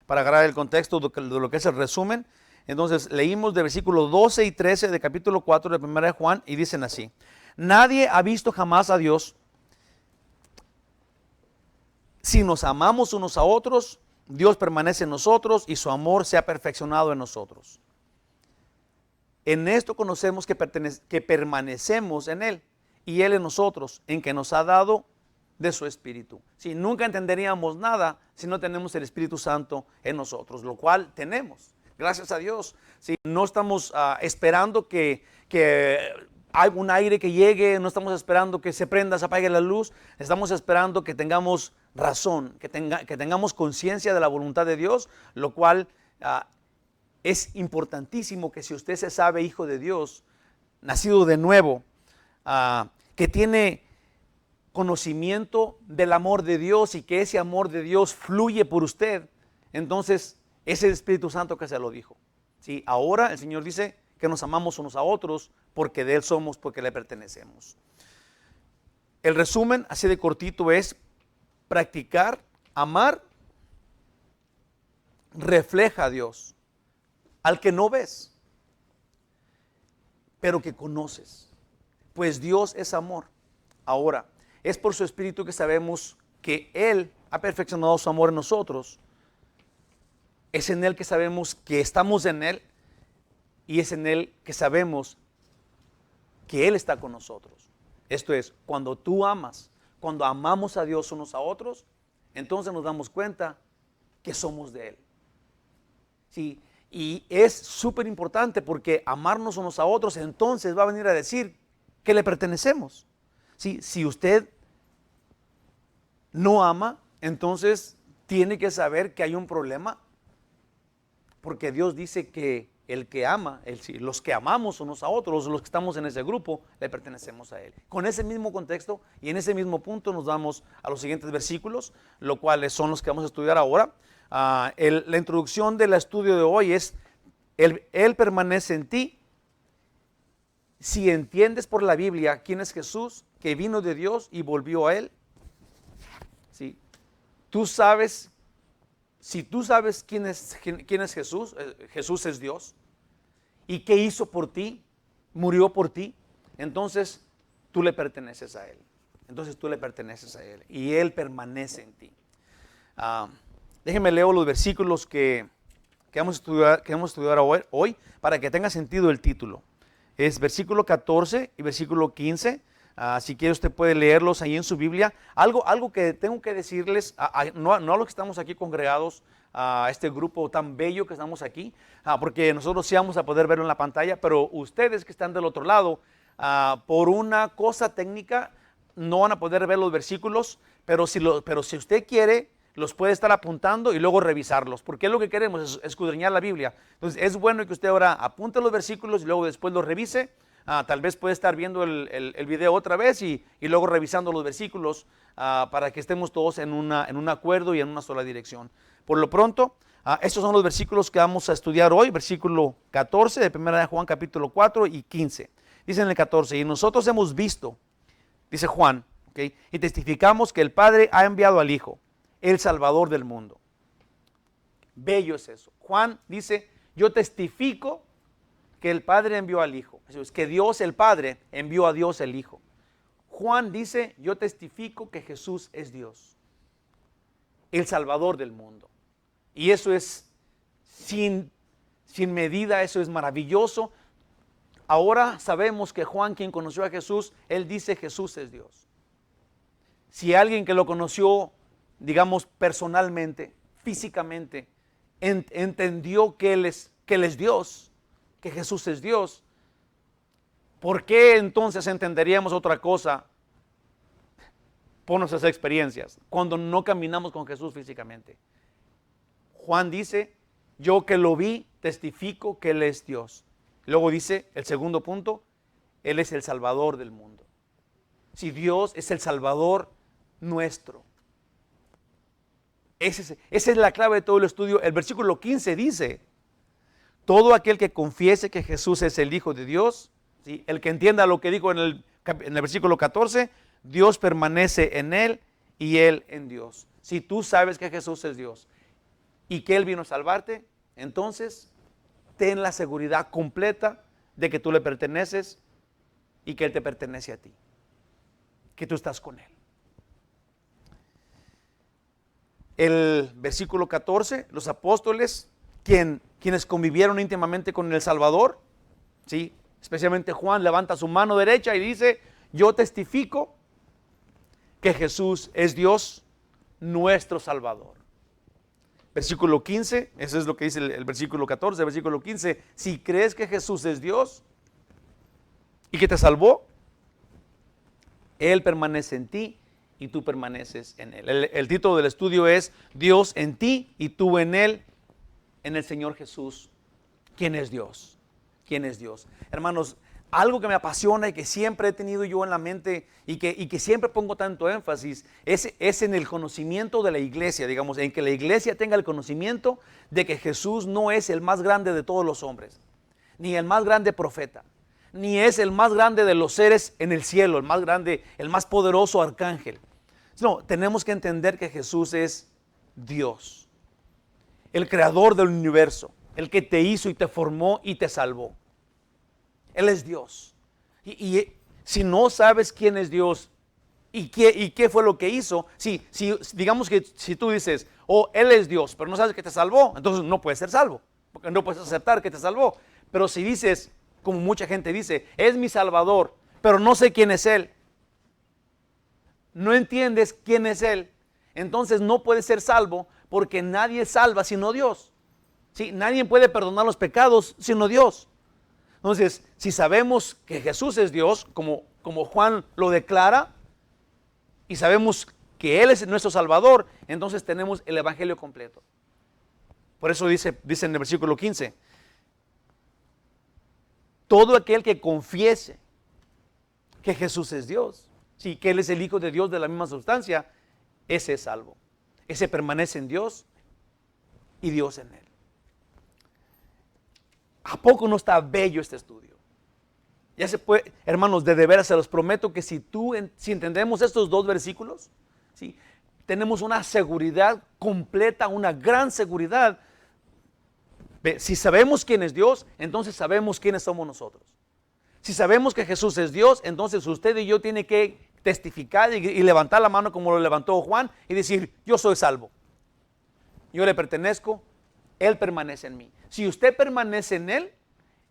para agarrar el contexto de lo que es el resumen. Entonces leímos de versículos 12 y 13 de capítulo 4 de 1 de Juan y dicen así: nadie ha visto jamás a Dios. Si nos amamos unos a otros, Dios permanece en nosotros y su amor se ha perfeccionado en nosotros. En esto conocemos que permanecemos en Él y Él en nosotros, en que nos ha dado de su Espíritu. Si nunca entenderíamos nada si no tenemos el Espíritu Santo en nosotros, lo cual tenemos, gracias a Dios. Si no estamos esperando que hay un aire que llegue, no estamos esperando que se prenda, se apague la luz, estamos esperando que tengamos razón, que tengamos conciencia de la voluntad de Dios, lo cual es importantísimo. Que si usted se sabe hijo de Dios, nacido de nuevo, que tiene conocimiento del amor de Dios y que ese amor de Dios fluye por usted, entonces es el Espíritu Santo que se lo dijo. ¿Sí? Ahora el Señor dice que nos amamos unos a otros porque de Él somos, porque le pertenecemos. El resumen así de cortito es: practicar, amar, refleja a Dios, al que no ves, pero que conoces, pues Dios es amor. Ahora, es por su Espíritu que sabemos que Él ha perfeccionado su amor en nosotros. Es en Él que sabemos que estamos en Él, y es en Él que sabemos que Él está con nosotros. Esto es, cuando tú amas, cuando amamos a Dios unos a otros, entonces nos damos cuenta que somos de Él. Sí, y es súper importante, porque amarnos unos a otros entonces va a venir a decir que le pertenecemos. Sí, si usted no ama, entonces tiene que saber que hay un problema, porque Dios dice que el que ama, los que amamos unos a otros, los que estamos en ese grupo, le pertenecemos a Él. Con ese mismo contexto y en ese mismo punto nos vamos a los siguientes versículos, lo cuales son los que vamos a estudiar ahora. La introducción del estudio de hoy es: Él permanece en ti. Si entiendes por la Biblia quién es Jesús, que vino de Dios y volvió a Él, ¿sí? Tú sabes. Si tú sabes quién es Jesús, Jesús es Dios, y qué hizo por ti, murió por ti, entonces tú le perteneces a Él. Entonces tú le perteneces a Él y Él permanece en ti. Déjenme leer los versículos que vamos a estudiar hoy para que tenga sentido el título. Es versículo 14 y versículo 15. Si quiere, usted puede leerlos ahí en su Biblia. Algo que tengo que decirles, no a los que estamos aquí congregados, a este grupo tan bello que estamos aquí, porque nosotros sí vamos a poder verlo en la pantalla, pero ustedes que están del otro lado, por una cosa técnica, no van a poder ver los versículos, pero si usted quiere, los puede estar apuntando y luego revisarlos, porque es lo que queremos, es escudriñar la Biblia. Entonces es bueno que usted ahora apunte los versículos y luego después los revise. Tal vez puede estar viendo el video otra vez y luego revisando los versículos, para que estemos todos en un acuerdo y en una sola dirección. Por lo pronto, estos son los versículos que vamos a estudiar hoy: versículo 14 de 1 de Juan capítulo 4 y 15. Dice en el 14: y nosotros hemos visto, dice Juan, ¿okay?, y testificamos que el Padre ha enviado al Hijo, el Salvador del mundo. Bello es eso. Juan dice: yo testifico que el Padre envió al Hijo. Es que Dios el Padre envió a Dios el Hijo. Juan dice: yo testifico que Jesús es Dios, el Salvador del mundo. Y eso es sin medida, eso es maravilloso. Ahora sabemos que Juan, quien conoció a Jesús, él dice: Jesús es Dios. Si alguien que lo conoció, digamos personalmente, físicamente, entendió que Él es Dios, que Jesús es Dios, ¿por qué entonces entenderíamos otra cosa por nuestras experiencias cuando no caminamos con Jesús físicamente? Juan dice: yo que lo vi, testifico que Él es Dios. Luego dice el segundo punto: Él es el Salvador del mundo. Si Dios es el Salvador nuestro, esa es la clave de todo el estudio. El versículo 15 dice: todo aquel que confiese que Jesús es el Hijo de Dios, ¿sí?, el que entienda lo que dijo en el versículo 14, Dios permanece en él y él en Dios. Si tú sabes que Jesús es Dios, y que Él vino a salvarte, entonces ten la seguridad completa de que tú le perteneces y que Él te pertenece a ti, que tú estás con Él. El versículo 14, los apóstoles, quienes convivieron íntimamente con el Salvador, ¿sí? Especialmente Juan levanta su mano derecha y dice: yo testifico que Jesús es Dios, nuestro Salvador. Versículo 15, eso es lo que dice el versículo 14, versículo 15, si crees que Jesús es Dios y que te salvó, Él permanece en ti y tú permaneces en Él. El título del estudio es Dios en ti y tú en Él, en el Señor Jesús. ¿Quién es Dios? ¿Quién es Dios? Hermanos, algo que me apasiona y que siempre he tenido yo en la mente y que siempre pongo tanto énfasis es en el conocimiento de la iglesia, digamos, en que la iglesia tenga el conocimiento de que Jesús no es el más grande de todos los hombres, ni el más grande profeta, ni es el más grande de los seres en el cielo, el más grande, el más poderoso arcángel. No, tenemos que entender que Jesús es Dios, el creador del universo, el que te hizo y te formó y te salvó. Él es Dios. Y si no sabes quién es Dios y qué fue lo que hizo, digamos que si tú dices, oh, Él es Dios, pero no sabes que te salvó, entonces no puedes ser salvo, porque no puedes aceptar que te salvó. Pero si dices, como mucha gente dice, es mi Salvador, pero no sé quién es Él, no entiendes quién es Él, entonces no puedes ser salvo, porque nadie salva sino Dios. ¿Sí? Nadie puede perdonar los pecados sino Dios. Entonces, si sabemos que Jesús es Dios, como Juan lo declara, y sabemos que Él es nuestro Salvador, entonces tenemos el Evangelio completo. Por eso dice en el versículo 15, todo aquel que confiese que Jesús es Dios, sí, que Él es el Hijo de Dios de la misma sustancia, ese es salvo. Ese permanece en Dios y Dios en Él. ¿A poco no está bello este estudio? Ya se puede, hermanos, de veras se los prometo que si entendemos estos dos versículos, ¿sí? Tenemos una seguridad completa, una gran seguridad. Si sabemos quién es Dios, entonces sabemos quiénes somos nosotros. Si sabemos que Jesús es Dios, entonces usted y yo tiene que testificar y levantar la mano como lo levantó Juan y decir, yo soy salvo. Yo le pertenezco, Él permanece en mí. Si usted permanece en Él,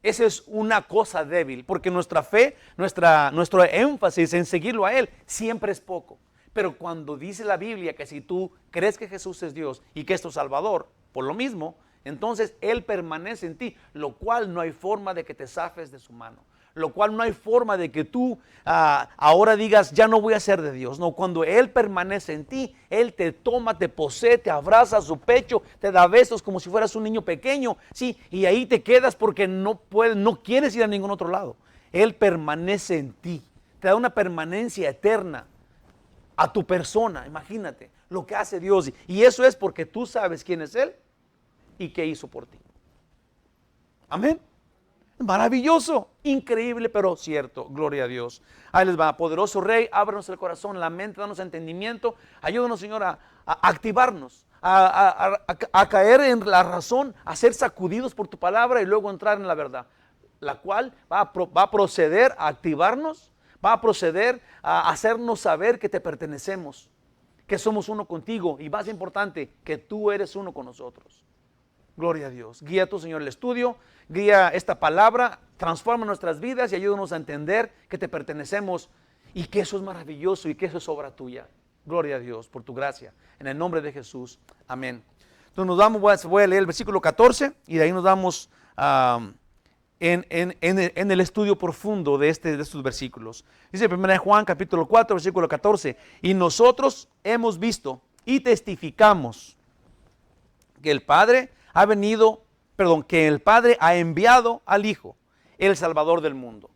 esa es una cosa débil, porque nuestra fe, nuestro énfasis en seguirlo a Él siempre es poco. Pero cuando dice la Biblia que si tú crees que Jesús es Dios y que es tu Salvador, por lo mismo, entonces Él permanece en ti, lo cual no hay forma de que te zafes de su mano. Lo cual no hay forma de que tú ahora digas, ya no voy a ser de Dios. No, cuando Él permanece en ti, Él te toma, te posee, te abraza a su pecho, te da besos como si fueras un niño pequeño, sí, y ahí te quedas porque no quieres ir a ningún otro lado. Él permanece en ti, te da una permanencia eterna a tu persona. Imagínate lo que hace Dios, y eso es porque tú sabes quién es Él y qué hizo por ti. Amén. Maravilloso, increíble, pero cierto. Gloria a Dios. Ahí les va. Poderoso Rey, ábranos el corazón, la mente, danos entendimiento. Ayúdanos, Señor, a activarnos, a caer en la razón, a ser sacudidos por tu palabra y luego entrar en la verdad, la cual va a proceder a activarnos, va a proceder a hacernos saber que te pertenecemos, que somos uno contigo y, más importante, que tú eres uno con nosotros. Gloria a Dios. Guía tú, Señor, el estudio, guía esta palabra, transforma nuestras vidas y ayúdanos a entender que te pertenecemos y que eso es maravilloso y que eso es obra tuya. Gloria a Dios por tu gracia. En el nombre de Jesús. Amén. Entonces voy a leer el versículo 14 y de ahí nos damos en el estudio profundo de estos versículos. Dice 1 Juan capítulo 4, versículo 14. Y nosotros hemos visto y testificamos que el Padre que el Padre ha enviado al Hijo, el Salvador del mundo.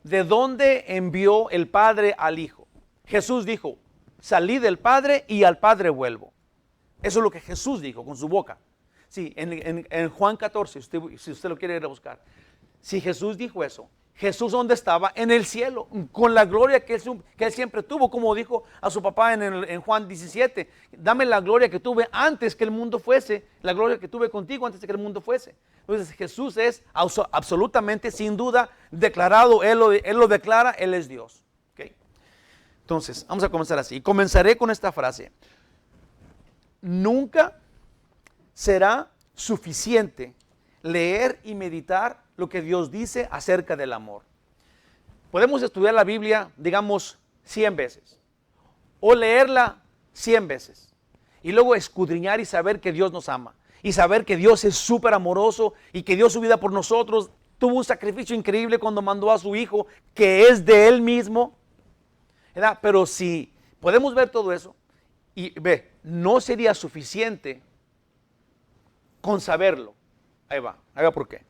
¿De dónde envió el Padre al Hijo? Jesús dijo, salí del Padre y al Padre vuelvo. Eso es lo que Jesús dijo con su boca. Sí, en Juan 14, si usted lo quiere ir a buscar. Si Jesús dijo eso, Jesús, ¿dónde estaba? En el cielo, con la gloria que él siempre tuvo, como dijo a su papá en Juan 17, dame la gloria que tuve antes que el mundo fuese, la gloria que tuve contigo antes de que el mundo fuese. Entonces Jesús es absolutamente, sin duda, declarado, Él lo declara, Él es Dios. ¿Okay? Entonces, vamos a comenzar así. Comenzaré con esta frase. Nunca será suficiente leer y meditar lo que Dios dice acerca del amor. Podemos estudiar la Biblia, digamos, 100 veces, o leerla 100 veces, y luego escudriñar y saber que Dios nos ama, y saber que Dios es súper amoroso, y que dio su vida por nosotros, tuvo un sacrificio increíble cuando mandó a su Hijo, que es de Él mismo, ¿verdad? Pero si podemos ver todo eso, y no sería suficiente con saberlo. Ahí va por qué.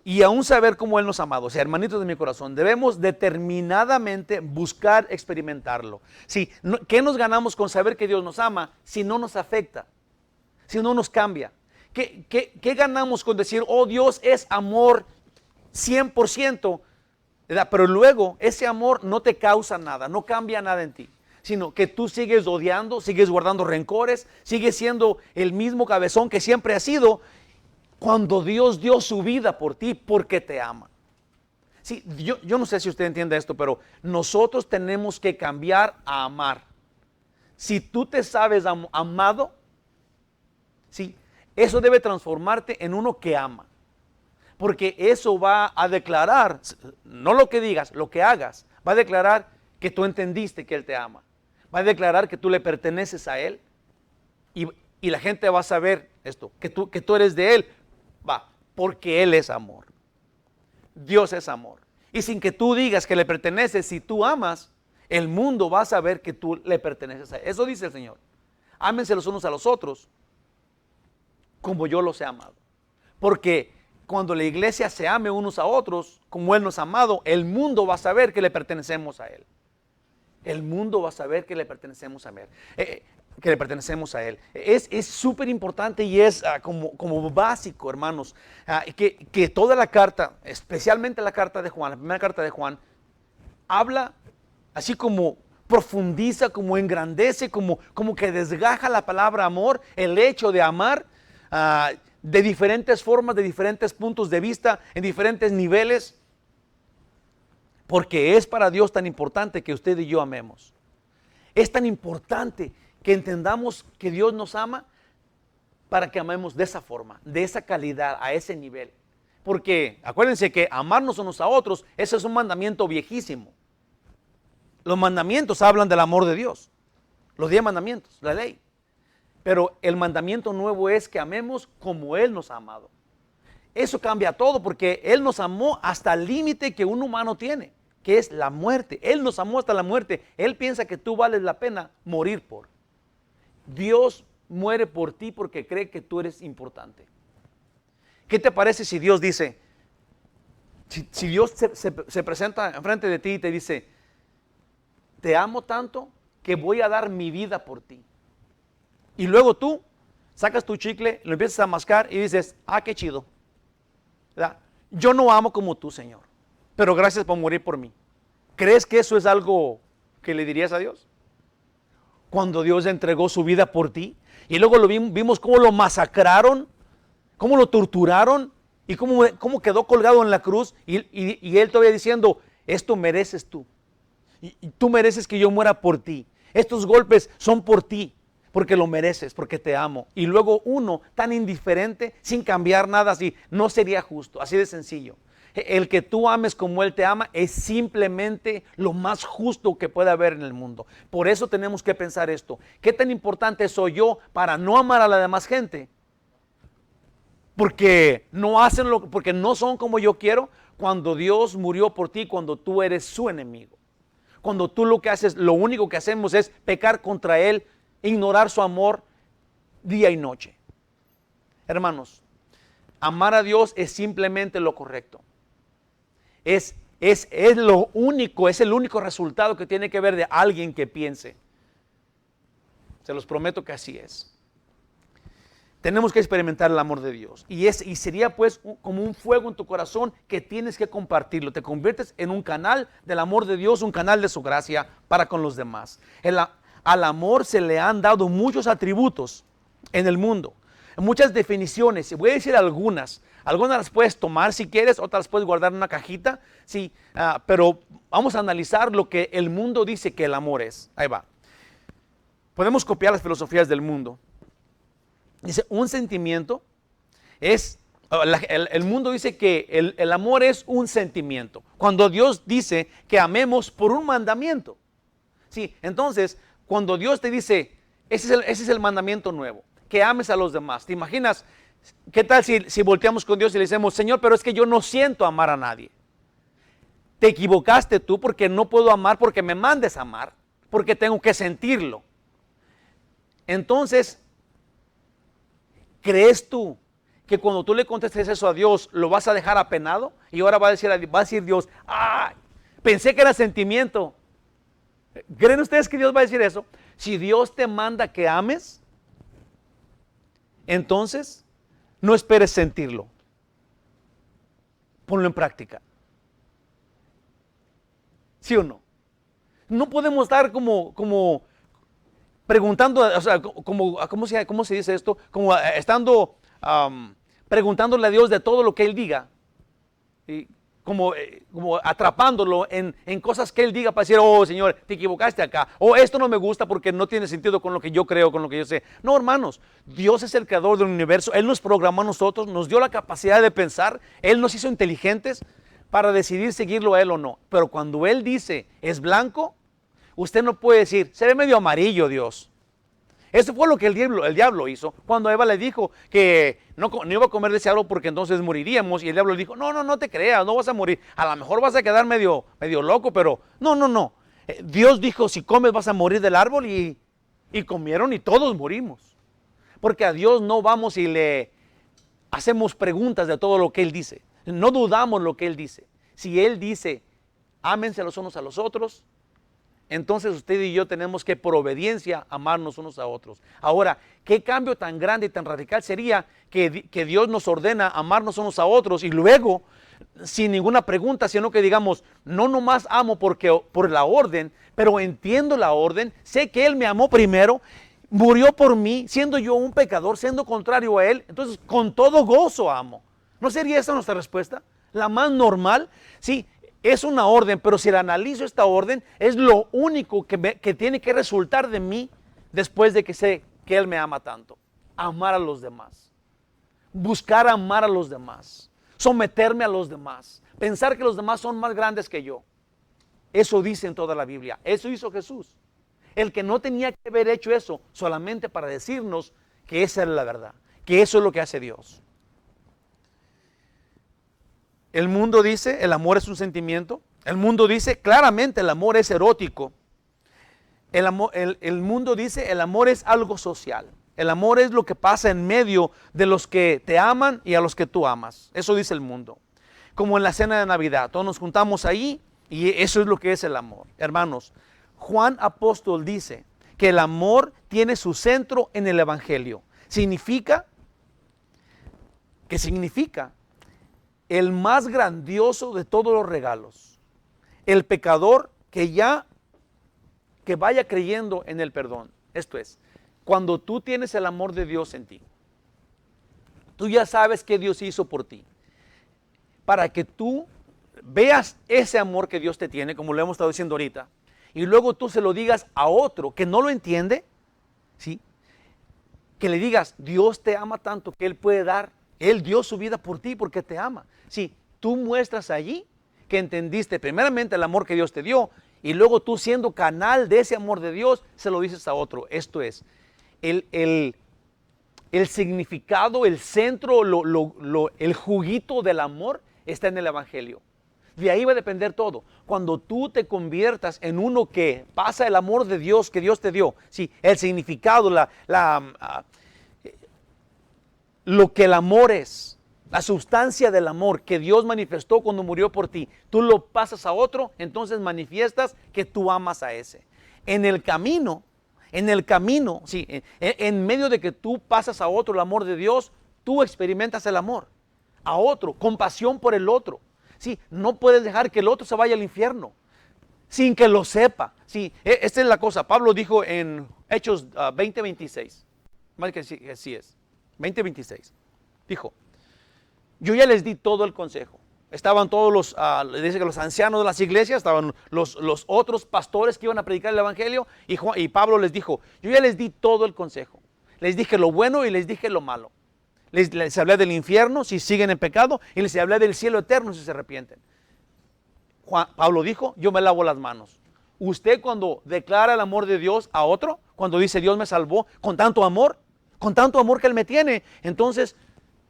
Y aún saber cómo Él nos ha amado. O sea, hermanitos de mi corazón, debemos determinadamente buscar experimentarlo. Sí, ¿qué nos ganamos con saber que Dios nos ama si no nos afecta? Si no nos cambia. ¿Qué ganamos con decir, oh, Dios es amor 100%? ¿Verdad? Pero luego ese amor no te causa nada, no cambia nada en ti, sino que tú sigues odiando, sigues guardando rencores, sigues siendo el mismo cabezón que siempre has sido, cuando Dios dio su vida por ti porque te ama. Sí, yo no sé si usted entiende esto, pero nosotros tenemos que cambiar a amar. Si tú te sabes amado, sí, eso debe transformarte en uno que ama. Porque eso va a declarar, no lo que digas, lo que hagas, va a declarar que tú entendiste que Él te ama. Va a declarar que tú le perteneces a Él. Y la gente va a saber esto, que tú eres de Él. Porque Él es amor. Dios es amor. Y sin que tú digas que le perteneces, si tú amas, el mundo va a saber que tú le perteneces a Él. Eso dice el Señor. Ámense los unos a los otros como yo los he amado. Porque cuando la iglesia se ame unos a otros como Él nos ha amado, el mundo va a saber que le pertenecemos a Él. El mundo va a saber que le pertenecemos a Él. Es súper importante y es como básico, hermanos, que toda la carta, especialmente la carta de Juan, la primera carta de Juan, habla así como profundiza, como engrandece, como que desgaja la palabra amor, el hecho de amar de diferentes formas, de diferentes puntos de vista, en diferentes niveles. Porque es para Dios tan importante que usted y yo amemos. Es tan importante que entendamos que Dios nos ama para que amemos de esa forma, de esa calidad, a ese nivel. Porque acuérdense que amarnos unos a otros, ese es un mandamiento viejísimo. Los mandamientos hablan del amor de Dios. Los 10 mandamientos, la ley. Pero el mandamiento nuevo es que amemos como Él nos ha amado. Eso cambia todo porque Él nos amó hasta el límite que un humano tiene, que es la muerte. Él nos amó hasta la muerte. Él piensa que tú vales la pena morir por. Dios muere por ti porque cree que tú eres importante. ¿Qué te parece si Dios dice, si Dios se presenta enfrente de ti y te dice, te amo tanto que voy a dar mi vida por ti? Y luego tú sacas tu chicle, lo empiezas a mascar y dices, qué chido. ¿Verdad? Yo no amo como tú, Señor, pero gracias por morir por mí. ¿Crees que eso es algo que le dirías a Dios? Cuando Dios entregó su vida por ti, y luego vimos cómo lo masacraron, cómo lo torturaron, y cómo quedó colgado en la cruz, y Él todavía diciendo, esto mereces tú, y tú mereces que yo muera por ti. Estos golpes son por ti, porque lo mereces, porque te amo. Y luego uno tan indiferente, sin cambiar nada, así, no sería justo, así de sencillo. El que tú ames como Él te ama es simplemente lo más justo que puede haber en el mundo. Por eso tenemos que pensar esto. ¿Qué tan importante soy yo para no amar a la demás gente? Porque porque no son como yo quiero, cuando Dios murió por ti, cuando tú eres su enemigo. Cuando tú lo único que hacemos es pecar contra Él, ignorar su amor día y noche. Hermanos, amar a Dios es simplemente lo correcto. Es lo único, es el único resultado que tiene que ver de alguien que piense. Se los prometo que así es. tenemos que experimentar el amor de Dios. Y sería pues como un fuego en tu corazón que tienes que compartirlo. Te conviertes en un canal del amor de Dios, un canal de su gracia para con los demás. Al amor se le han dado muchos atributos en el mundo, muchas definiciones. Voy a decir algunas. Algunas las puedes tomar si quieres, otras las puedes guardar en una cajita. Sí, pero vamos a analizar lo que el mundo dice que el amor es. Ahí va. Podemos copiar las filosofías del mundo. Dice, un sentimiento es, el mundo dice que el amor es un sentimiento. Cuando Dios dice que amemos por un mandamiento. Sí, entonces, cuando Dios te dice, ese es el mandamiento nuevo, que ames a los demás. ¿Te imaginas? ¿Qué tal si volteamos con Dios y le decimos, Señor, pero es que yo no siento amar a nadie? Te equivocaste tú porque no puedo amar porque me mandes a amar, porque tengo que sentirlo. Entonces, ¿crees tú que cuando tú le contestes eso a Dios, lo vas a dejar apenado? Y ahora va a decir Dios, ¡ay! Pensé que era sentimiento. ¿Creen ustedes que Dios va a decir eso? Si Dios te manda que ames, entonces no esperes sentirlo. Ponlo en práctica. ¿Sí o no? No podemos estar como preguntando, o sea, ¿cómo se dice esto? Como estando preguntándole a Dios de todo lo que Él diga. Y como atrapándolo en cosas que Él diga para decir, oh Señor, te equivocaste acá. O esto no me gusta porque no tiene sentido con lo que yo creo, con lo que yo sé. No, hermanos, Dios es el creador del universo. Él nos programó a nosotros, nos dio la capacidad de pensar. Él nos hizo inteligentes para decidir seguirlo a Él o no. Pero cuando Él dice, es blanco, usted no puede decir, se ve medio amarillo Dios. Eso fue lo que el diablo hizo cuando Eva le dijo que no iba a comer de ese árbol porque entonces moriríamos. Y el diablo le dijo, no te creas, no vas a morir. A lo mejor vas a quedar medio loco, pero no. Dios dijo, si comes vas a morir del árbol y comieron y todos morimos. Porque a Dios no vamos y le hacemos preguntas de todo lo que Él dice. No dudamos lo que Él dice. Si Él dice, ámense los unos a los otros, entonces usted y yo tenemos que por obediencia amarnos unos a otros. Ahora, ¿qué cambio tan grande y tan radical sería que Dios nos ordena amarnos unos a otros y luego, sin ninguna pregunta, sino que digamos, no nomás amo por la orden, pero entiendo la orden, sé que Él me amó primero, murió por mí, siendo yo un pecador, siendo contrario a Él, entonces con todo gozo amo. ¿No sería esa nuestra respuesta? La más normal, sí. Es una orden, pero si la analizo esta orden, es lo único que tiene que resultar de mí después de que sé que Él me ama tanto. Amar a los demás. Buscar amar a los demás. Someterme a los demás. Pensar que los demás son más grandes que yo. Eso dice en toda la Biblia. Eso hizo Jesús. El que no tenía que haber hecho eso solamente para decirnos que esa era la verdad. Que eso es lo que hace Dios. El mundo dice, el amor es un sentimiento. El mundo dice, claramente el amor es erótico. El mundo dice, el amor es algo social. El amor es lo que pasa en medio de los que te aman y a los que tú amas. Eso dice el mundo. Como en la cena de Navidad, todos nos juntamos ahí y eso es lo que es el amor. Hermanos, Juan Apóstol dice que el amor tiene su centro en el Evangelio. Significa el más grandioso de todos los regalos. El pecador que vaya creyendo en el perdón. Esto es, cuando tú tienes el amor de Dios en ti, tú ya sabes qué Dios hizo por ti. Para que tú veas ese amor que Dios te tiene, como lo hemos estado diciendo ahorita, y luego tú se lo digas a otro que no lo entiende, ¿sí? Que le digas, Dios te ama tanto que Él puede dar. Él dio su vida por ti porque te ama. Sí, tú muestras allí que entendiste primeramente el amor que Dios te dio y luego tú siendo canal de ese amor de Dios, se lo dices a otro. Esto es, el significado, el centro, el juguito del amor está en el Evangelio. De ahí va a depender todo. Cuando tú te conviertas en uno que pasa el amor de Dios que Dios te dio, sí, el significado, lo que el amor es, la sustancia del amor que Dios manifestó cuando murió por ti, tú lo pasas a otro, entonces manifiestas que tú amas a ese. En el camino, En el camino, sí, en medio de que tú pasas a otro el amor de Dios, tú experimentas el amor a otro, compasión por el otro. Sí, no puedes dejar que el otro se vaya al infierno sin que lo sepa. Sí, esta es la cosa. Pablo dijo en Hechos 20:26. Más que sí, así es. 20:26. Dijo, yo ya les di todo el consejo. Estaban todos dice que los ancianos de las iglesias, estaban los otros pastores que iban a predicar el evangelio, y Pablo les dijo, yo ya les di todo el consejo. Les dije lo bueno y les dije lo malo. Les hablé del infierno si siguen en pecado, y les hablé del cielo eterno si se arrepienten. Pablo dijo, yo me lavo las manos. Usted cuando declara el amor de Dios a otro, cuando dice Dios me salvó con tanto amor que Él me tiene, entonces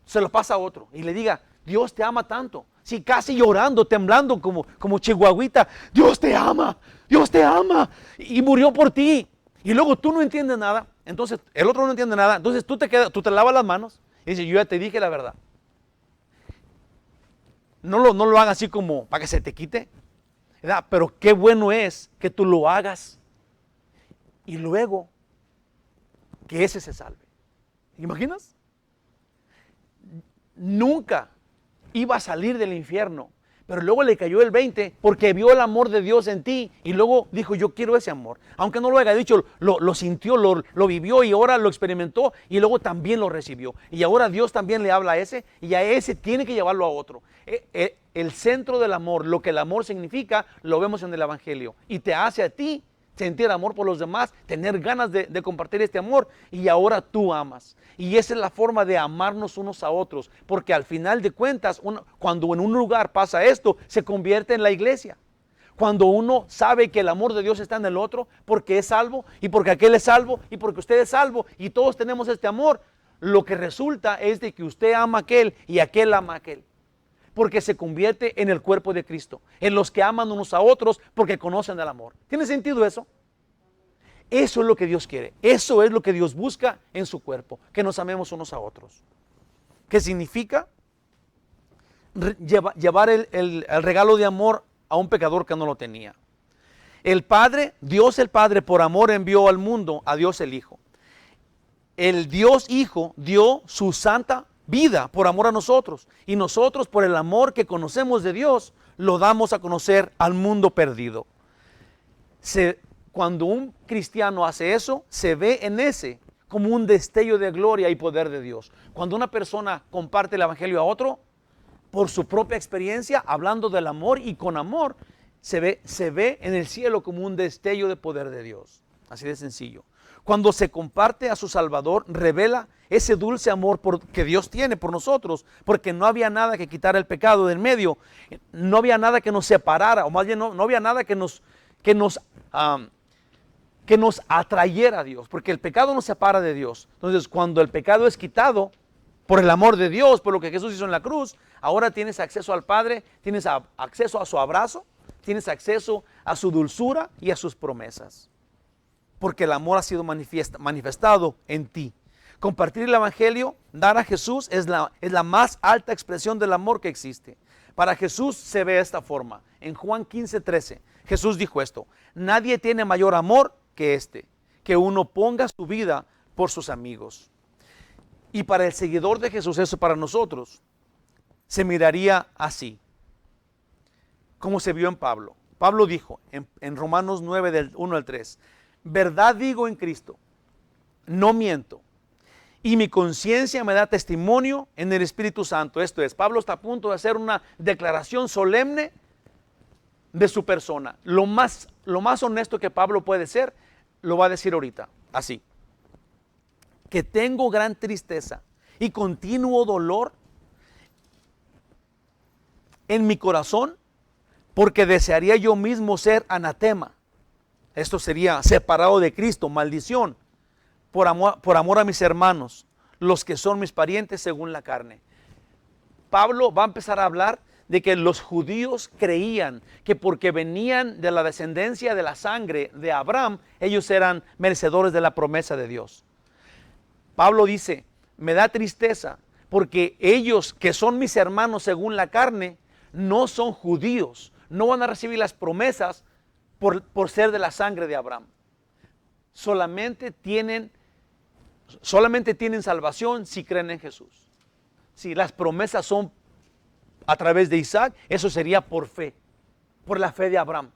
se lo pasa a otro y le diga, Dios te ama tanto. Sí, casi llorando, temblando como chihuahuita, Dios te ama, y murió por ti. Y luego tú no entiendes nada, entonces el otro no entiende nada, entonces tú te lavas las manos y dices, yo ya te dije la verdad. No lo hagas así como para que se te quite, ¿verdad? Pero qué bueno es que tú lo hagas y luego que ese se salve. ¿Te imaginas? Nunca iba a salir del infierno, pero luego le cayó el 20 porque vio el amor de Dios en ti y luego dijo, yo quiero ese amor. Aunque no lo haya dicho, lo sintió, lo vivió y ahora lo experimentó y luego también lo recibió. Y ahora Dios también le habla a ese y a ese tiene que llevarlo a otro. El centro del amor, lo que el amor significa, lo vemos en el Evangelio y te hace a ti sentir amor por los demás, tener ganas de compartir este amor y ahora tú amas. Y esa es la forma de amarnos unos a otros, porque al final de cuentas, cuando en un lugar pasa esto, se convierte en la iglesia. Cuando uno sabe que el amor de Dios está en el otro, porque es salvo y porque aquel es salvo y porque usted es salvo y todos tenemos este amor, lo que resulta es de que usted ama a aquel y aquel ama a aquel. Porque se convierte en el cuerpo de Cristo, en los que aman unos a otros porque conocen el amor. ¿Tiene sentido eso? Eso es lo que Dios quiere, eso es lo que Dios busca en su cuerpo, que nos amemos unos a otros. ¿Qué significa? Llevar el regalo de amor a un pecador que no lo tenía. El Padre, Dios el Padre por amor envió al mundo a Dios el Hijo. El Dios Hijo dio su santa vida por amor a nosotros y nosotros por el amor que conocemos de Dios lo damos a conocer al mundo perdido. Cuando un cristiano hace eso, se ve en ese como un destello de gloria y poder de Dios. Cuando una persona comparte el evangelio a otro, por su propia experiencia, hablando del amor y con amor, se ve en el cielo como un destello de poder de Dios. Así de sencillo. Cuando se comparte a su Salvador, revela ese dulce amor que Dios tiene por nosotros, porque no había nada que quitar el pecado del medio, no había nada que nos separara, o más bien no había nada que nos atrayera a Dios, porque el pecado nos separa de Dios. Entonces, cuando el pecado es quitado por el amor de Dios, por lo que Jesús hizo en la cruz, ahora tienes acceso al Padre, tienes acceso a su abrazo, tienes acceso a su dulzura y a sus promesas. Porque el amor ha sido manifestado en ti. Compartir el evangelio, dar a Jesús, es la más alta expresión del amor que existe. Para Jesús se ve de esta forma. En Juan 15:13, Jesús dijo esto: nadie tiene mayor amor que este, que uno ponga su vida por sus amigos. Y para el seguidor de Jesús, eso para nosotros, se miraría así, como se vio en Pablo. Pablo dijo en Romanos 9, del 1 al 3, verdad digo en Cristo, no miento, y mi conciencia me da testimonio en el Espíritu Santo. Esto es, Pablo está a punto de hacer una declaración solemne de su persona. Lo más honesto que Pablo puede ser, lo va a decir ahorita, así: que tengo gran tristeza y continuo dolor en mi corazón, porque desearía yo mismo ser anatema. Esto sería separado de Cristo, maldición, por amor a mis hermanos, los que son mis parientes según la carne. Pablo va a empezar a hablar de que los judíos creían que porque venían de la descendencia de la sangre de Abraham, ellos eran merecedores de la promesa de Dios. Pablo dice, me da tristeza porque ellos que son mis hermanos según la carne, no son judíos, no van a recibir las promesas por ser de la sangre de Abraham. solamente tienen salvación si creen en Jesús. Si las promesas son a través de Isaac, eso sería por fe, por la fe de Abraham.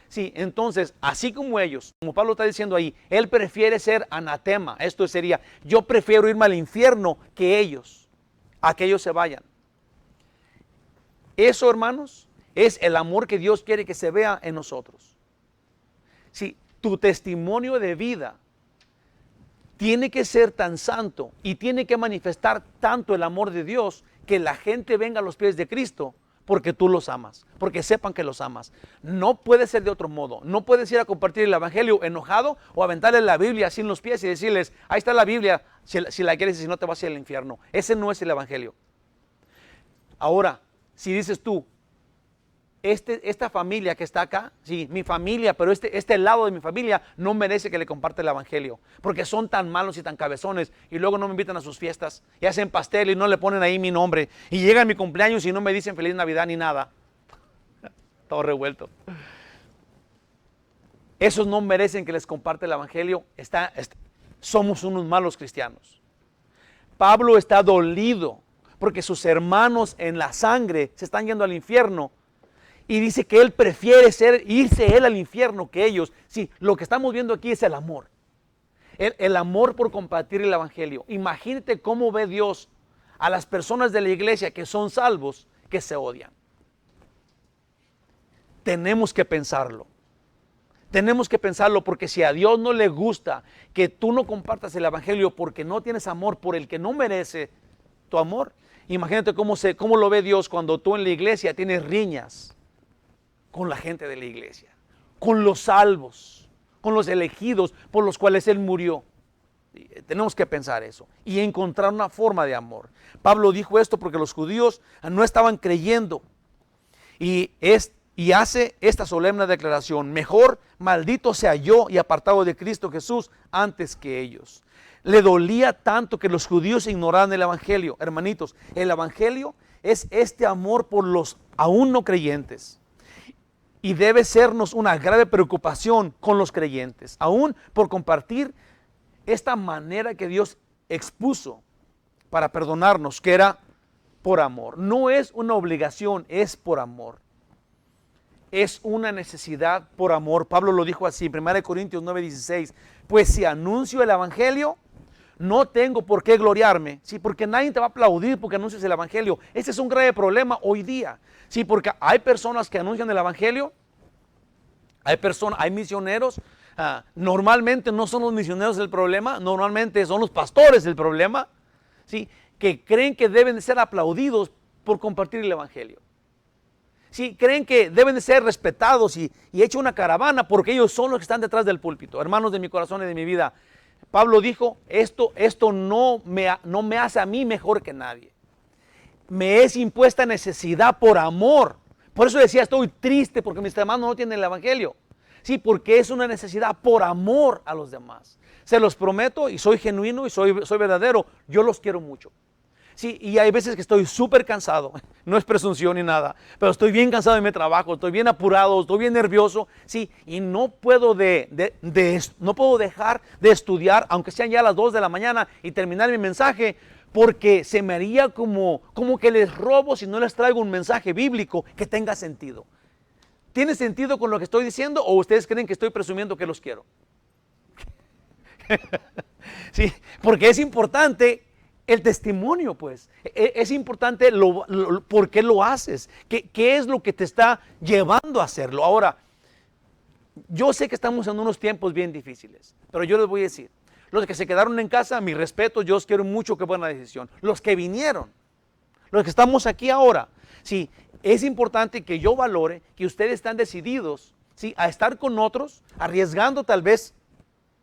Sí, entonces, así como ellos, como Pablo está diciendo ahí, él prefiere ser anatema. Esto sería, yo prefiero irme al infierno que ellos, a que ellos se vayan. Eso, hermanos, es el amor que Dios quiere que se vea en nosotros. Sí, tu testimonio de vida tiene que ser tan santo y tiene que manifestar tanto el amor de Dios que la gente venga a los pies de Cristo porque tú los amas, porque sepan que los amas. No puede ser de otro modo. No puedes ir a compartir el evangelio enojado o aventarle la Biblia así en los pies y decirles, ahí está la Biblia, si la quieres y si no te vas a ir al infierno. Ese no es el evangelio. Ahora, si dices tú, esta familia que está acá, sí, mi familia, pero este lado de mi familia no merece que le comparte el evangelio, porque son tan malos y tan cabezones, y luego no me invitan a sus fiestas, y hacen pastel y no le ponen ahí mi nombre, y llegan mi cumpleaños y no me dicen feliz Navidad ni nada. Todo revuelto. Esos no merecen que les comparte el evangelio. Somos unos malos cristianos. Pablo está dolido porque sus hermanos en la sangre se están yendo al infierno. Y dice que él prefiere irse él al infierno que ellos. Sí, lo que estamos viendo aquí es el amor. El amor por compartir el evangelio. Imagínate cómo ve Dios a las personas de la iglesia que son salvos, que se odian. Tenemos que pensarlo. Tenemos que pensarlo porque si a Dios no le gusta que tú no compartas el evangelio porque no tienes amor por el que no merece tu amor, imagínate cómo lo ve Dios cuando tú en la iglesia tienes riñas con la gente de la iglesia, con los salvos, con los elegidos por los cuales Él murió. Tenemos que pensar eso y encontrar una forma de amor. Pablo dijo esto porque los judíos no estaban creyendo y hace esta solemne declaración: mejor maldito sea yo y apartado de Cristo Jesús antes que ellos. Le dolía tanto que los judíos ignoraran el evangelio. Hermanitos, el evangelio es este amor por los aún no creyentes. Y debe sernos una grave preocupación con los creyentes, aún por compartir esta manera que Dios expuso para perdonarnos, que era por amor. No es una obligación, es por amor. Es una necesidad por amor. Pablo lo dijo así, 1 Corintios 9:16. Pues si anuncio el evangelio, no tengo por qué gloriarme, ¿sí? Porque nadie te va a aplaudir porque anuncias el evangelio. Ese es un grave problema hoy día, ¿sí? Porque hay personas que anuncian el evangelio, hay misioneros, normalmente no son los misioneros el problema, normalmente son los pastores el problema, ¿sí? Que creen que deben de ser aplaudidos por compartir el evangelio. Sí, creen que deben de ser respetados y hecho una caravana porque ellos son los que están detrás del púlpito. Hermanos de mi corazón y de mi vida, Pablo dijo, esto no me hace a mí mejor que nadie. Me es impuesta necesidad por amor. Por eso decía, estoy triste porque mis hermanos no tienen el evangelio. Sí, porque es una necesidad por amor a los demás. Se los prometo y soy genuino y soy verdadero. Yo los quiero mucho. Sí, y hay veces que estoy súper cansado, no es presunción ni nada, pero estoy bien cansado de mi trabajo, estoy bien apurado, estoy bien nervioso, sí, y no puedo no puedo dejar de estudiar, aunque sean ya las 2 de la mañana y terminar mi mensaje, porque se me haría como que les robo si no les traigo un mensaje bíblico que tenga sentido. ¿Tiene sentido con lo que estoy diciendo o ustedes creen que estoy presumiendo que los quiero? Sí, porque es importante el testimonio, pues. Es importante por qué lo haces, qué es lo que te está llevando a hacerlo. Ahora, yo sé que estamos en unos tiempos bien difíciles, pero yo les voy a decir, los que se quedaron en casa, mi respeto, yo os quiero mucho, qué buena decisión. Los que vinieron, los que estamos aquí ahora, sí, es importante que yo valore que ustedes están decididos, sí, a estar con otros, arriesgando tal vez,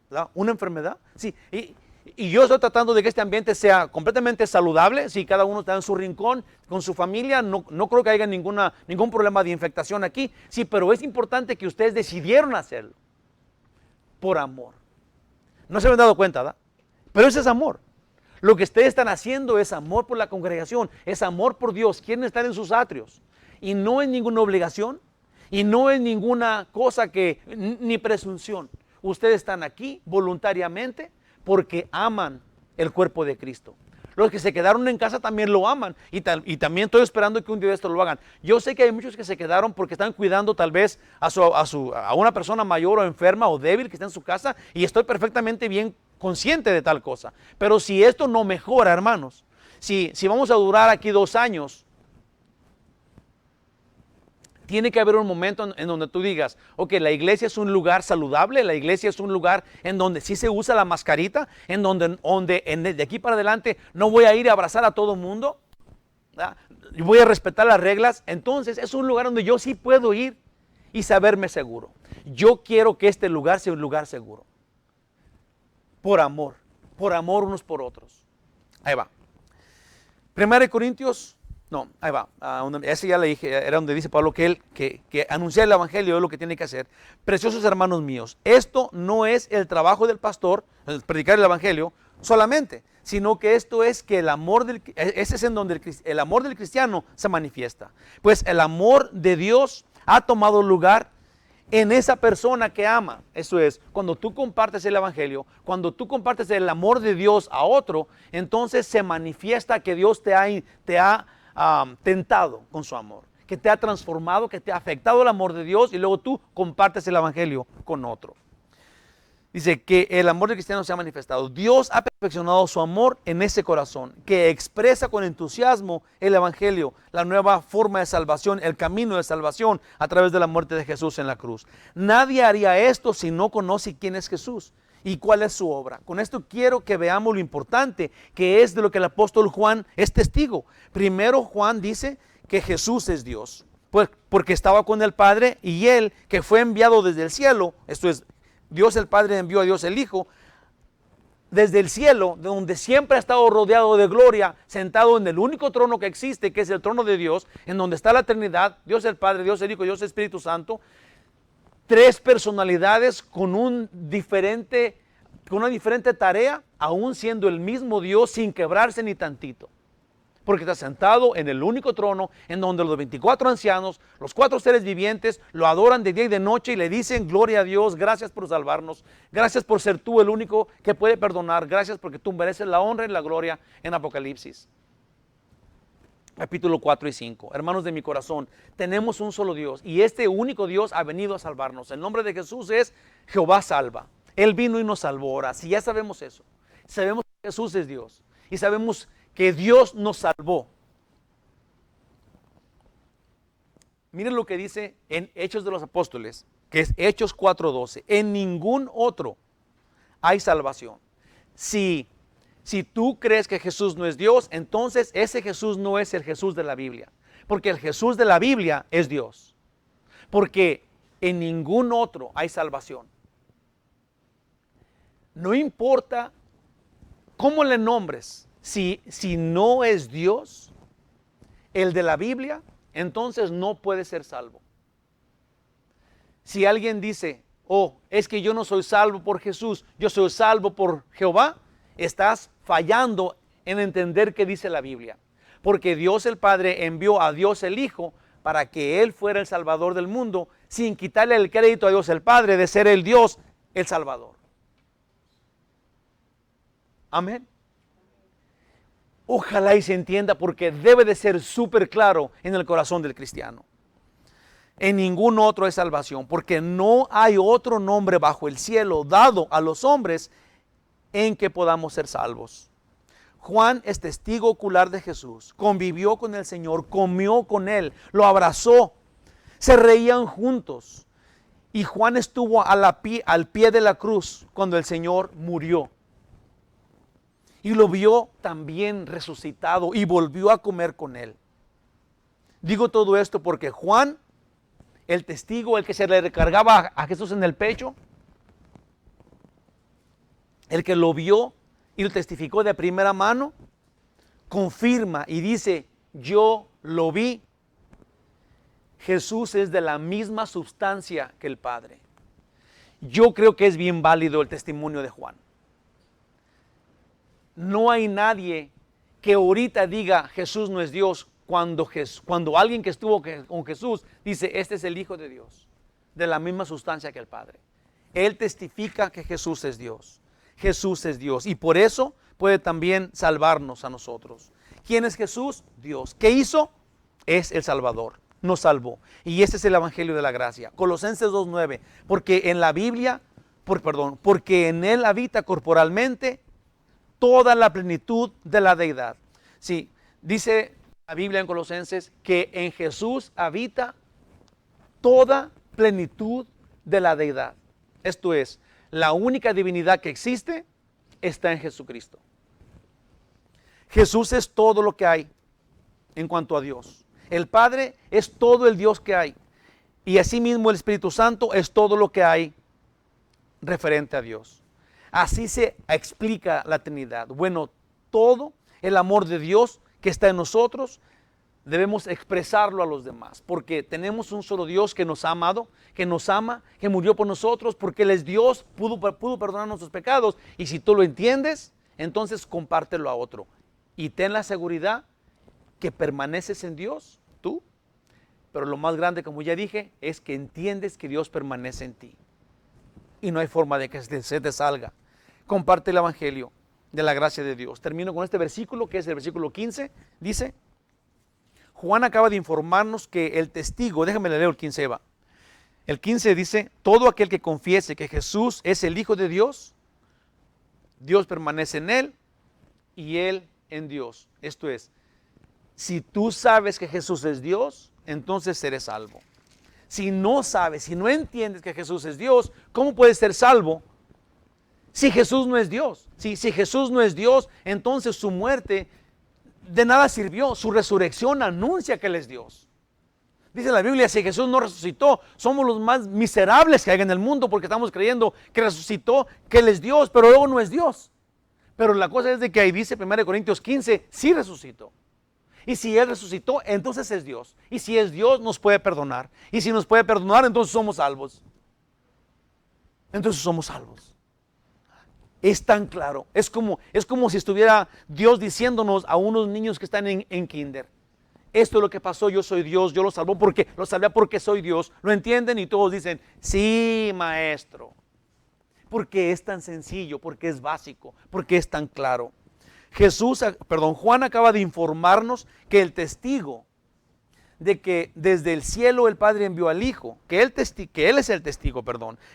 ¿verdad?, una enfermedad, sí, y yo estoy tratando de que este ambiente sea completamente saludable, si cada uno está en su rincón, con su familia, no creo que haya ningún problema de infectación aquí, sí, pero es importante que ustedes decidieron hacerlo, por amor. No se habían dado cuenta, ¿verdad? Pero ese es amor. Lo que ustedes están haciendo es amor por la congregación, es amor por Dios, quieren estar en sus atrios, y no es ninguna obligación, y no es ninguna cosa ni presunción. ustedes están aquí voluntariamente porque aman el cuerpo de Cristo. Los que se quedaron en casa también lo aman y también estoy esperando que un día de esto lo hagan. Yo sé que hay muchos que se quedaron porque están cuidando tal vez a una persona mayor o enferma o débil que está en su casa, y estoy perfectamente bien consciente de tal cosa. Pero si esto no mejora, hermanos, si vamos a durar aquí 2 años, tiene que haber un momento en donde tú digas, ok, la iglesia es un lugar saludable, la iglesia es un lugar en donde sí se usa la mascarita, en donde de aquí para adelante no voy a ir a abrazar a todo mundo, ¿verdad? Voy a respetar las reglas. Entonces es un lugar donde yo sí puedo ir y saberme seguro. Yo quiero que este lugar sea un lugar seguro. Por amor unos por otros. Ahí va. 1 Corintios. No, ahí va. Ese ya le dije, era donde dice Pablo que anunciar el evangelio es lo que tiene que hacer. Preciosos hermanos míos, esto no es el trabajo del pastor, predicar el evangelio solamente, sino que esto es que ese es en donde el amor del cristiano se manifiesta. Pues el amor de Dios ha tomado lugar en esa persona que ama. Eso es, cuando tú compartes el evangelio, cuando tú compartes el amor de Dios a otro, entonces se manifiesta que Dios te ha tentado con su amor, que te ha transformado, que te ha afectado el amor de Dios, y luego tú compartes el evangelio con otro. Dice que el amor del cristiano se ha manifestado. Dios ha perfeccionado su amor en ese corazón, que expresa con entusiasmo el evangelio, la nueva forma de salvación, el camino de salvación a través de la muerte de Jesús en la cruz. Nadie haría esto si no conoce quién es Jesús y cuál es su obra. Con esto quiero que veamos lo importante que es de lo que el apóstol Juan es testigo. Primero, Juan dice que Jesús es Dios, pues porque estaba con el Padre, y él, que fue enviado desde el cielo, esto es, Dios el Padre envió a Dios el Hijo desde el cielo, de donde siempre ha estado rodeado de gloria, sentado en el único trono que existe, que es el trono de Dios, en donde está la Trinidad, Dios el Padre, Dios el Hijo, Dios el Espíritu Santo. 3 personalidades con una diferente tarea, aún siendo el mismo Dios, sin quebrarse ni tantito. Porque está sentado en el único trono, en donde los 24 ancianos, los 4 seres vivientes, lo adoran de día y de noche y le dicen: gloria a Dios, gracias por salvarnos, gracias por ser tú el único que puede perdonar, gracias porque tú mereces la honra y la gloria en Apocalipsis. Capítulo 4 y 5. Hermanos de mi corazón, tenemos un solo Dios, y este único Dios ha venido a salvarnos. El nombre de Jesús es Jehová salva. Él vino y nos salvó. Ahora, si ya sabemos eso, sabemos que Jesús es Dios, y sabemos que Dios nos salvó. Miren lo que dice en Hechos de los Apóstoles, que es Hechos 4:12. En ningún otro hay salvación. Si tú crees que Jesús no es Dios, entonces ese Jesús no es el Jesús de la Biblia. Porque el Jesús de la Biblia es Dios. Porque en ningún otro hay salvación. No importa cómo le nombres, si no es Dios, el de la Biblia, entonces no puede ser salvo. Si alguien dice: oh, es que yo no soy salvo por Jesús, yo soy salvo por Jehová, estás fallando en entender qué dice la Biblia. Porque Dios el Padre envió a Dios el Hijo para que Él fuera el Salvador del mundo, sin quitarle el crédito a Dios el Padre de ser el Dios, el Salvador. Amén. Ojalá y se entienda, porque debe de ser súper claro en el corazón del cristiano. En ningún otro hay salvación, porque no hay otro nombre bajo el cielo dado a los hombres en que podamos ser salvos. Juan es testigo ocular de Jesús, convivió con el Señor, comió con Él, lo abrazó, se reían juntos. Y Juan estuvo al pie de la cruz cuando el Señor murió. Y lo vio también resucitado y volvió a comer con Él. Digo todo esto porque Juan, el testigo, el que se le recargaba a Jesús en el pecho, el que lo vio y lo testificó de primera mano, confirma y dice: yo lo vi. Jesús es de la misma sustancia que el Padre. Yo creo que es bien válido el testimonio de Juan. No hay nadie que ahorita diga Jesús no es Dios, cuando alguien que estuvo con Jesús dice: este es el Hijo de Dios, de la misma sustancia que el Padre. Él testifica que Jesús es Dios. Jesús es Dios y por eso puede también salvarnos a nosotros. ¿Quién es Jesús? Dios. ¿Qué hizo? Es el Salvador. Nos salvó. Y este es el Evangelio de la Gracia. Colosenses 2:9. Porque en la Biblia, porque en Él habita corporalmente toda la plenitud de la deidad. Sí, dice la Biblia en Colosenses que en Jesús habita toda plenitud de la deidad. Esto es, la única divinidad que existe está en Jesucristo. Jesús es todo lo que hay en cuanto a Dios. El Padre es todo el Dios que hay. Y asimismo el Espíritu Santo es todo lo que hay referente a Dios. Así se explica la Trinidad. Bueno, todo el amor de Dios que está en nosotros debemos expresarlo a los demás, porque tenemos un solo Dios que nos ha amado, que nos ama, que murió por nosotros, porque Él es Dios, pudo perdonar nuestros pecados. Y si tú lo entiendes, entonces compártelo a otro. Y ten la seguridad que permaneces en Dios, tú. Pero lo más grande, como ya dije, es que entiendes que Dios permanece en ti. Y no hay forma de que se te salga. Comparte el Evangelio de la gracia de Dios. Termino con este versículo, que es el versículo 15. Dice, Juan acaba de informarnos que el testigo, déjame leer el 15, Eva. El 15 dice, todo aquel que confiese que Jesús es el Hijo de Dios, Dios permanece en él y él en Dios. Esto es, si tú sabes que Jesús es Dios, entonces serás salvo. Si no sabes, si no entiendes que Jesús es Dios, ¿cómo puedes ser salvo si Jesús no es Dios? Si Jesús no es Dios, entonces su muerte de nada sirvió. Su resurrección anuncia que Él es Dios. Dice la Biblia, si Jesús no resucitó, somos los más miserables que hay en el mundo porque estamos creyendo que resucitó, que Él es Dios, pero luego no es Dios. Pero la cosa es de que ahí dice 1 Corintios 15, sí resucitó. Y si Él resucitó, entonces es Dios. Y si es Dios, nos puede perdonar. Y si nos puede perdonar, entonces somos salvos. Entonces somos salvos. Es tan claro. Es como si estuviera Dios diciéndonos a unos niños que están en kinder. Esto es lo que pasó, yo soy Dios, yo los salvo porque lo salvé porque soy Dios. ¿Lo entienden? Y todos dicen, sí, maestro. Porque es tan sencillo, porque es básico, porque es tan claro. Juan acaba de informarnos que el testigo de que desde el cielo el Padre envió al Hijo, que Él es el testigo,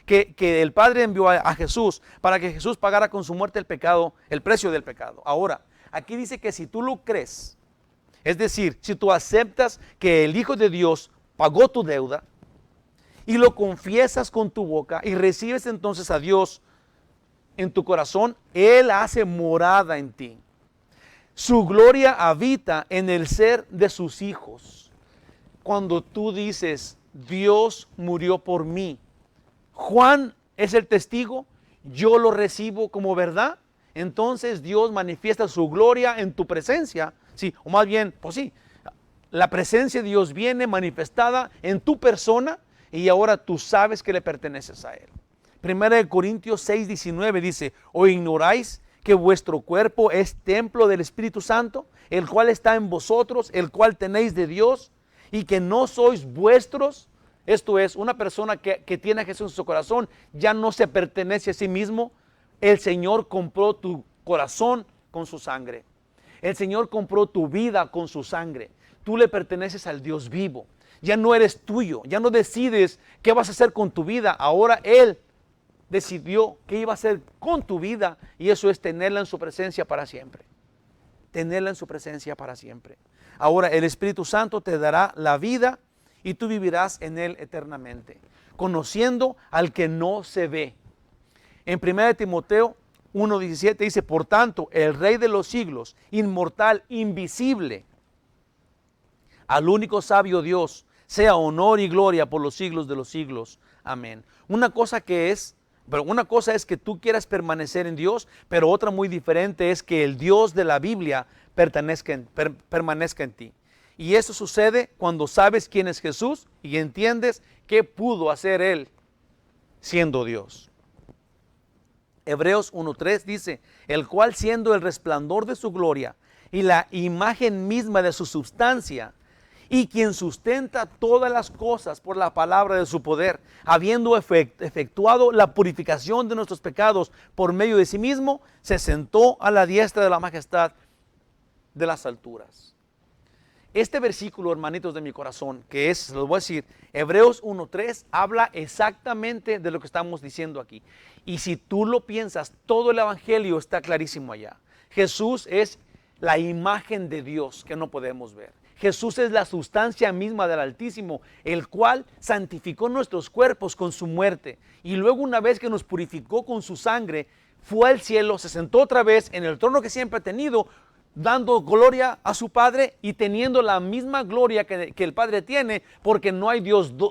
que el Padre envió a Jesús para que Jesús pagara con su muerte el pecado, el precio del pecado. Ahora, aquí dice que si tú lo crees, es decir, si tú aceptas que el Hijo de Dios pagó tu deuda y lo confiesas con tu boca y recibes entonces a Dios en tu corazón, Él hace morada en ti. Su gloria habita en el ser de sus hijos. Cuando tú dices, Dios murió por mí, Juan es el testigo, yo lo recibo como verdad, entonces Dios manifiesta su gloria en tu presencia. Sí, o más bien, pues sí, la presencia de Dios viene manifestada en tu persona y ahora tú sabes que le perteneces a Él. 1 Corintios 6:19 dice, ¿o ignoráis que vuestro cuerpo es templo del Espíritu Santo, el cual está en vosotros, el cual tenéis de Dios, y que no sois vuestros? Esto es, una persona que tiene a Jesús en su corazón, ya no se pertenece a sí mismo. El Señor compró tu corazón con su sangre. El Señor compró tu vida con su sangre. Tú le perteneces al Dios vivo. Ya no eres tuyo, ya no decides qué vas a hacer con tu vida. Ahora Él decidió qué iba a hacer con tu vida, y eso es tenerla en su presencia para siempre. Tenerla en su presencia para siempre. Ahora el Espíritu Santo te dará la vida y tú vivirás en Él eternamente, conociendo al que no se ve. En 1 Timoteo 1:17 dice, por tanto, el Rey de los siglos, inmortal, invisible, al único sabio Dios, sea honor y gloria por los siglos de los siglos. Amén. Una cosa es que tú quieras permanecer en Dios, pero otra muy diferente es que el Dios de la Biblia permanezca en ti. Y eso sucede cuando sabes quién es Jesús y entiendes qué pudo hacer Él siendo Dios. Hebreos 1:3 dice, el cual siendo el resplandor de su gloria y la imagen misma de su substancia, y quien sustenta todas las cosas por la palabra de su poder, habiendo efectuado la purificación de nuestros pecados por medio de sí mismo, se sentó a la diestra de la majestad de las alturas. Este versículo, hermanitos de mi corazón, que es, se los voy a decir, Hebreos 1:3, habla exactamente de lo que estamos diciendo aquí. Y si tú lo piensas, todo el evangelio está clarísimo allá. Jesús es la imagen de Dios que no podemos ver. Jesús es la sustancia misma del Altísimo, el cual santificó nuestros cuerpos con su muerte. Y luego, una vez que nos purificó con su sangre, fue al cielo, se sentó otra vez en el trono que siempre ha tenido, dando gloria a su Padre y teniendo la misma gloria que el Padre tiene, porque no hay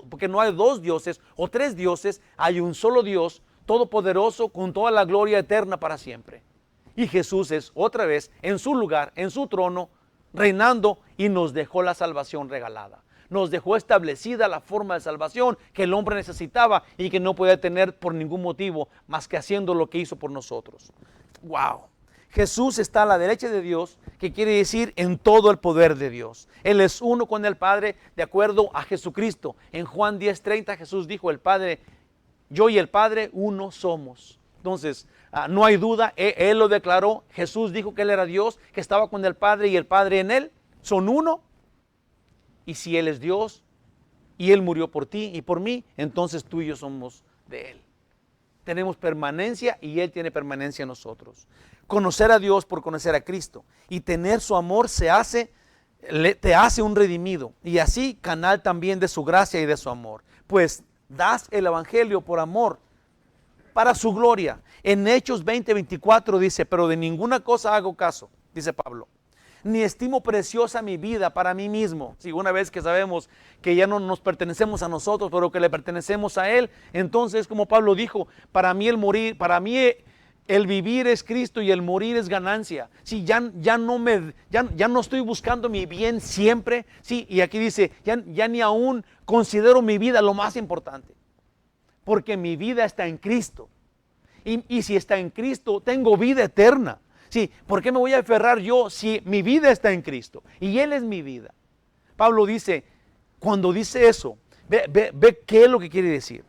porque no hay dos dioses o tres dioses, hay un solo Dios, todopoderoso, con toda la gloria eterna para siempre. Y Jesús es otra vez en su lugar, en su trono, reinando, y nos dejó la salvación regalada. Nos dejó establecida la forma de salvación que el hombre necesitaba y que no podía tener por ningún motivo más que haciendo lo que hizo por nosotros. ¡Wow! Jesús está a la derecha de Dios, que quiere decir en todo el poder de Dios. Él es uno con el Padre de acuerdo a Jesucristo. En Juan 10:30 Jesús dijo, el Padre, yo y el Padre uno somos. Entonces, no hay duda, él lo declaró. Jesús dijo que Él era Dios, que estaba con el Padre y el Padre en Él. Son uno. Y si Él es Dios y Él murió por ti y por mí, entonces tú y yo somos de Él. Tenemos permanencia y Él tiene permanencia en nosotros. Conocer a Dios por conocer a Cristo y tener su amor te hace un redimido y así canal también de su gracia y de su amor. Pues das el evangelio por amor para su gloria. En Hechos 20:24 dice, pero de ninguna cosa hago caso, dice Pablo, ni estimo preciosa mi vida para mí mismo. Si una vez que sabemos que ya no nos pertenecemos a nosotros, pero que le pertenecemos a Él, entonces, como Pablo dijo, para mí el vivir es Cristo y el morir es ganancia. Si ya no estoy buscando mi bien siempre, sí, y aquí dice, ya ni aún considero mi vida lo más importante, porque mi vida está en Cristo. Y si está en Cristo, tengo vida eterna. Sí, ¿por qué me voy a aferrar yo si mi vida está en Cristo? Y Él es mi vida. Pablo dice, cuando dice eso, ve qué es lo que quiere decir.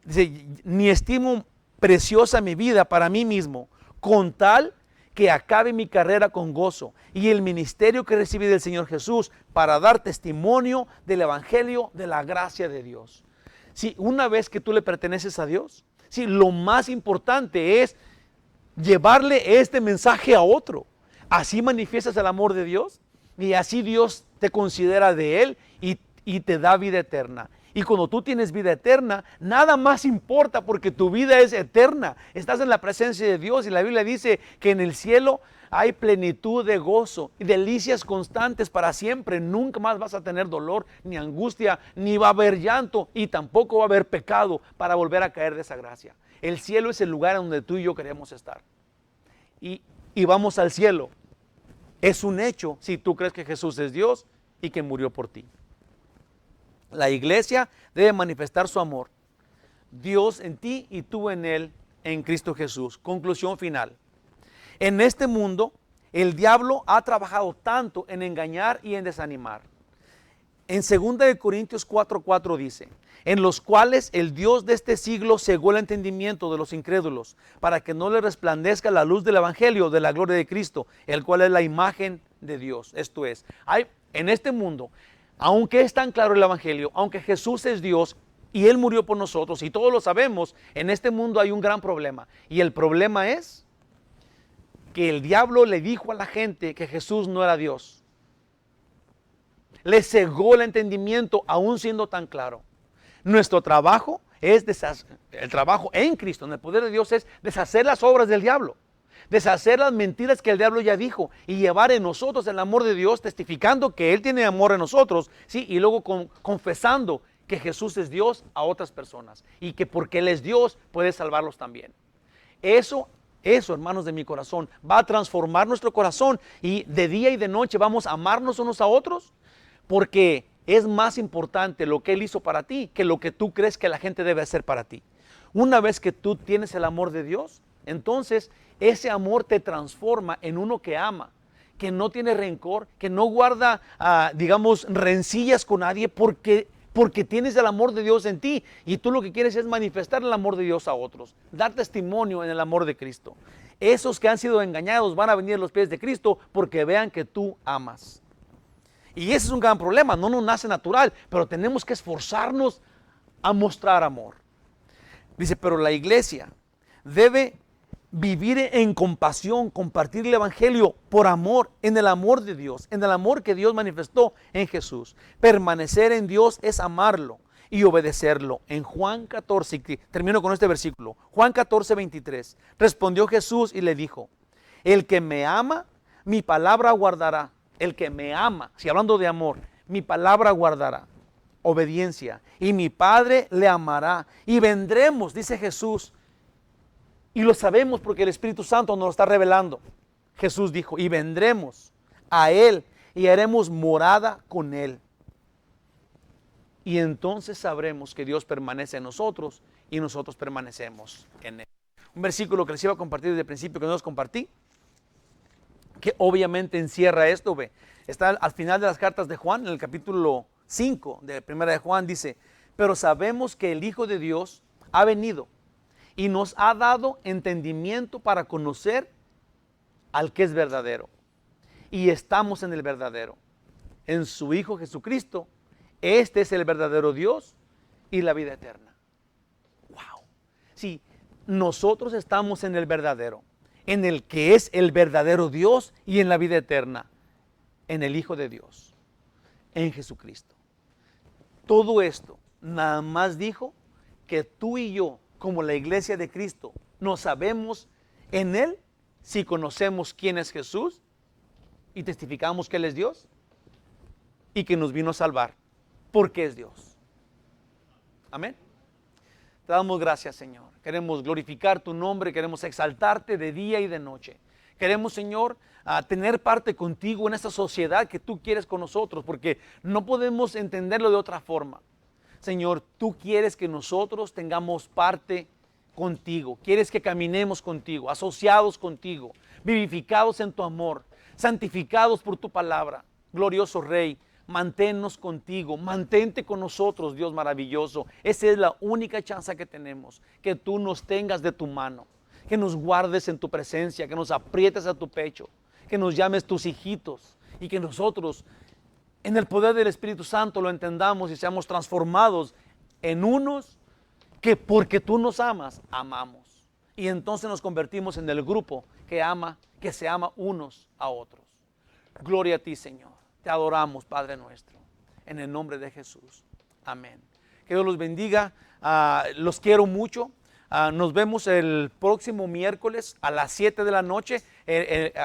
Dice, ni estimo preciosa mi vida para mí mismo, con tal que acabe mi carrera con gozo y el ministerio que recibí del Señor Jesús para dar testimonio del evangelio de la gracia de Dios. Sí, una vez que tú le perteneces a Dios, sí, lo más importante es llevarle este mensaje a otro. Así manifiestas el amor de Dios y así Dios te considera de Él y te da vida eterna. Y cuando tú tienes vida eterna, nada más importa porque tu vida es eterna. Estás en la presencia de Dios y la Biblia dice que en el cielo hay plenitud de gozo y delicias constantes para siempre. Nunca más vas a tener dolor, ni angustia, ni va a haber llanto y tampoco va a haber pecado para volver a caer de esa gracia. El cielo es el lugar donde tú y yo queremos estar. Y vamos al cielo. Es un hecho si tú crees que Jesús es Dios y que murió por ti. La iglesia debe manifestar su amor. Dios en ti y tú en Él, en Cristo Jesús. Conclusión final. En este mundo, el diablo ha trabajado tanto en engañar y en desanimar. En 2 Corintios 4:4 dice, en los cuales el Dios de este siglo cegó el entendimiento de los incrédulos, para que no les resplandezca la luz del evangelio de la gloria de Cristo, el cual es la imagen de Dios. Esto es, en este mundo, aunque es tan claro el evangelio, aunque Jesús es Dios y Él murió por nosotros y todos lo sabemos, en este mundo hay un gran problema. Y el problema es que el diablo le dijo a la gente que Jesús no era Dios. Le cegó el entendimiento aún siendo tan claro. Nuestro trabajo el trabajo en Cristo, en el poder de Dios, es deshacer las obras del diablo, deshacer las mentiras que el diablo ya dijo y llevar en nosotros el amor de Dios, testificando que Él tiene amor en nosotros, ¿sí? Y luego confesando que Jesús es Dios a otras personas y que porque Él es Dios puede salvarlos también. Eso, hermanos de mi corazón, va a transformar nuestro corazón y de día y de noche vamos a amarnos unos a otros, porque es más importante lo que Él hizo para ti que lo que tú crees que la gente debe hacer para ti. Una vez que tú tienes el amor de Dios, entonces ese amor te transforma en uno que ama. que no tiene rencor, que no guarda, digamos, rencillas con nadie, porque tienes el amor de Dios en ti y tú lo que quieres es manifestar el amor de Dios a otros, dar testimonio en el amor de Cristo. Esos que han sido engañados van a venir a los pies de Cristo porque vean que tú amas. Y ese es un gran problema, no nos nace natural, pero tenemos que esforzarnos a mostrar amor. Dice, pero la iglesia debe vivir en compasión, compartir el evangelio por amor, en el amor de Dios, en el amor que Dios manifestó en Jesús. Permanecer en Dios es amarlo y obedecerlo. En Juan 14, termino con este versículo, Juan 14, 23, respondió Jesús y le dijo, el que me ama, mi palabra guardará. El que me ama, si hablando de amor, mi palabra guardará. Obediencia. Y mi Padre le amará. Y vendremos, dice Jesús. Y lo sabemos porque el Espíritu Santo nos lo está revelando. Jesús dijo, y vendremos a Él y haremos morada con Él. Y entonces sabremos que Dios permanece en nosotros y nosotros permanecemos en Él. Un versículo que les iba a compartir desde el principio, que no los compartí, que obviamente encierra esto, ve. Está al final de las cartas de Juan, en el capítulo 5 de primera de Juan, dice, pero sabemos que el Hijo de Dios ha venido y nos ha dado entendimiento para conocer al que es verdadero. Y estamos en el verdadero, en su Hijo Jesucristo. Este es el verdadero Dios y la vida eterna. Wow. Sí, nosotros estamos en el verdadero, en el que es el verdadero Dios y en la vida eterna, en el Hijo de Dios, en Jesucristo. Todo esto nada más dijo que tú y yo, como la iglesia de Cristo, nos sabemos en Él si conocemos quién es Jesús y testificamos que Él es Dios y que nos vino a salvar porque es Dios. Amén. Te damos gracias, Señor. Queremos glorificar tu nombre, queremos exaltarte de día y de noche. Queremos, Señor, tener parte contigo en esta sociedad que tú quieres con nosotros, porque no podemos entenderlo de otra forma. Señor, tú quieres que nosotros tengamos parte contigo. Quieres que caminemos contigo, asociados contigo, vivificados en tu amor, santificados por tu palabra. Glorioso Rey, manténnos contigo, mantente con nosotros, Dios maravilloso. Esa es la única chance que tenemos, que tú nos tengas de tu mano, que nos guardes en tu presencia, que nos aprietes a tu pecho, que nos llames tus hijitos y que nosotros en el poder del Espíritu Santo lo entendamos y seamos transformados en unos que porque tú nos amas, amamos. Y entonces nos convertimos en el grupo que ama, que se ama unos a otros. Gloria a ti, Señor. Te adoramos, Padre nuestro, en el nombre de Jesús. Amén. Que Dios los bendiga. Los quiero mucho. Nos vemos el próximo miércoles a las 7 de la noche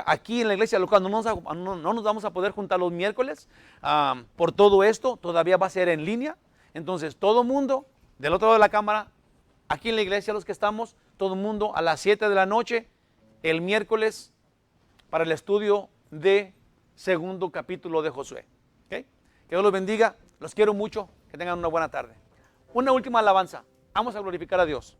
aquí en la iglesia local. No nos vamos a poder juntar los miércoles por todo esto. Todavía va a ser en línea. Entonces todo mundo del otro lado de la cámara, aquí en la iglesia los que estamos, todo mundo a las 7 de la noche el miércoles para el estudio de segundo capítulo de Josué. ¿Okay? Que Dios los bendiga. Los quiero mucho. Que tengan una buena tarde. Una última alabanza. Vamos a glorificar a Dios.